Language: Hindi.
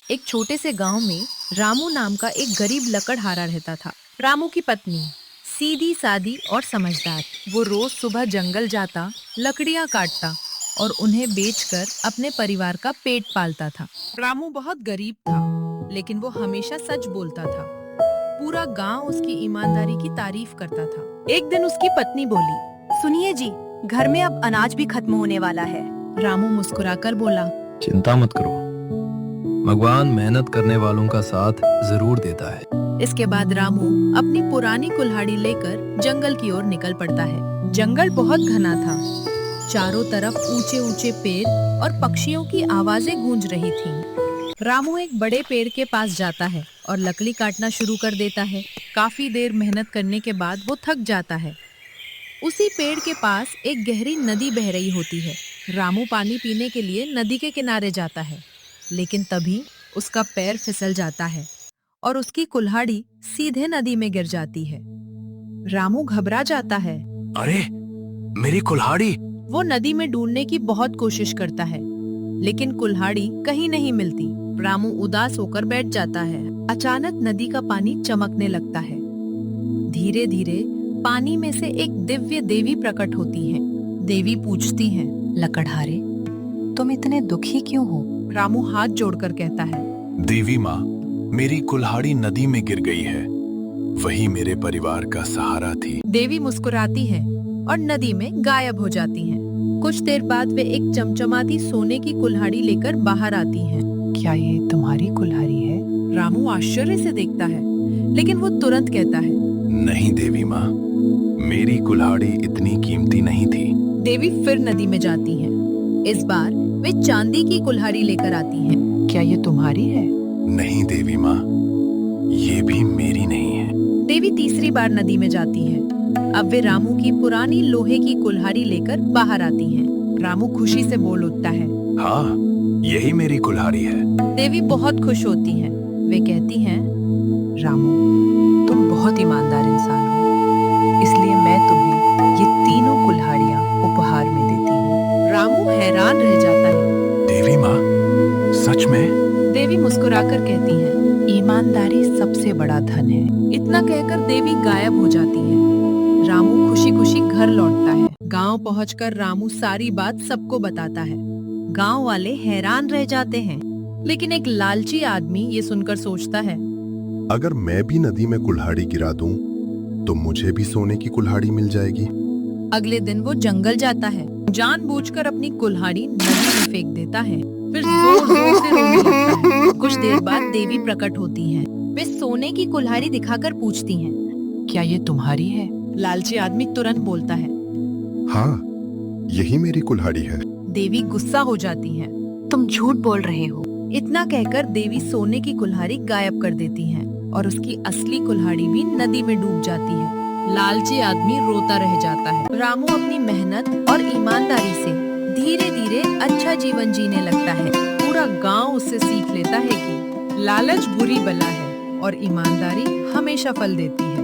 एक छोटे से गांव में रामू नाम का एक गरीब लकड़हारा रहता था। रामू की पत्नी सीधी सादी और समझदार। वो रोज सुबह जंगल जाता, लकड़ियां काटता और उन्हें बेचकर अपने परिवार का पेट पालता था। रामू बहुत गरीब था, लेकिन वो हमेशा सच बोलता था। पूरा गांव उसकी ईमानदारी की तारीफ करता था। एक दिन उसकी पत्नी बोली, सुनिए जी, घर में अब अनाज भी खत्म होने वाला है। रामू मुस्कुराकर बोला, चिंता मत करो, भगवान मेहनत करने वालों का साथ जरूर देता है। इसके बाद रामू अपनी पुरानी कुल्हाड़ी लेकर जंगल की ओर निकल पड़ता है। जंगल बहुत घना था, चारों तरफ ऊंचे ऊंचे पेड़ और पक्षियों की आवाजें गूंज रही थीं। रामू एक बड़े पेड़ के पास जाता है और लकड़ी काटना शुरू कर देता है। काफी देर मेहनत करने के बाद वो थक जाता है। उसी पेड़ के पास एक गहरी नदी बह रही होती है। रामू पानी पीने के लिए नदी के किनारे जाता है, लेकिन तभी उसका पैर फिसल जाता है और उसकी कुल्हाड़ी सीधे नदी में गिर जाती है। रामू घबरा जाता है। अरे, मेरी कुल्हाड़ी! वो नदी में ढूंढने की बहुत कोशिश करता है, लेकिन कुल्हाड़ी कहीं नहीं मिलती। रामू उदास होकर बैठ जाता है। अचानक नदी का पानी चमकने लगता है। धीरे धीरे पानी में से एक दिव्य देवी प्रकट होती है। देवी पूछती हैं, लकड़हारे, तुम इतने दुखी क्यों हो? रामू हाथ जोड़कर कहता है, देवी माँ, मेरी कुल्हाड़ी नदी में गिर गई है। वही मेरे परिवार का सहारा थी। देवी मुस्कुराती है और नदी में गायब हो जाती हैं। कुछ देर बाद वे एक चमचमाती सोने की कुल्हाड़ी लेकर बाहर आती हैं। क्या ये तुम्हारी कुल्हाड़ी है? रामू आश्चर्य से देखता है, लेकिन वो तुरंत कहता है, नहीं देवी माँ, मेरी कुल्हाड़ी इतनी कीमती नहीं थी। देवी फिर नदी में जाती हैं। इस बार वे चांदी की कुल्हाड़ी लेकर आती हैं। क्या ये तुम्हारी है? नहीं देवी माँ, ये भी मेरी नहीं है। देवी तीसरी बार नदी में जाती है। अब वे रामू की पुरानी लोहे की कुल्हाड़ी लेकर बाहर आती हैं। रामू खुशी से बोल उठता है, हाँ, यही मेरी कुल्हाड़ी है। देवी बहुत खुश होती हैं। वे कहती हैं, रामू, तुम बहुत ईमानदार इंसान हो, इसलिए मैं तुम्हें ये तीनों कुल्हाड़ियाँ उपहार में देती हूँ। रामू हैरान रह जाता है। देवी माँ, सच में? देवी मुस्कुराकर कहती हैं, ईमानदारी सबसे बड़ा धन है। इतना कहकर देवी गायब हो जाती है। रामू खुशी खुशी घर लौटता है। गांव पहुंचकर रामू सारी बात सबको बताता है। गांव वाले हैरान रह जाते हैं, लेकिन एक लालची आदमी ये सुनकर सोचता है, अगर मैं भी नदी में कुल्हाड़ी गिरा दूं, तो मुझे भी सोने की कुल्हाड़ी मिल जाएगी। अगले दिन वो जंगल जाता है। जानबूझकर अपनी कुल्हाड़ी नदी में फेंक देता है, फिर जोर जोर से रोने लगता है। कुछ देर बाद देवी प्रकट होती हैं। वे सोने की कुल्हाड़ी दिखाकर पूछती हैं, क्या ये तुम्हारी है? लालची आदमी तुरंत बोलता है, हाँ, यही मेरी कुल्हाड़ी है। देवी गुस्सा हो जाती हैं। तुम झूठ बोल रहे हो। इतना कहकर देवी सोने की कुल्हाड़ी गायब कर देती हैं और उसकी असली कुल्हाड़ी भी नदी में डूब जाती है। लालची आदमी रोता रह जाता है। रामू अपनी मेहनत और ईमानदारी से धीरे धीरे अच्छा जीवन जीने लगता है। पूरा गांव उससे सीख लेता है कि लालच बुरी बला है और ईमानदारी हमेशा फल देती है।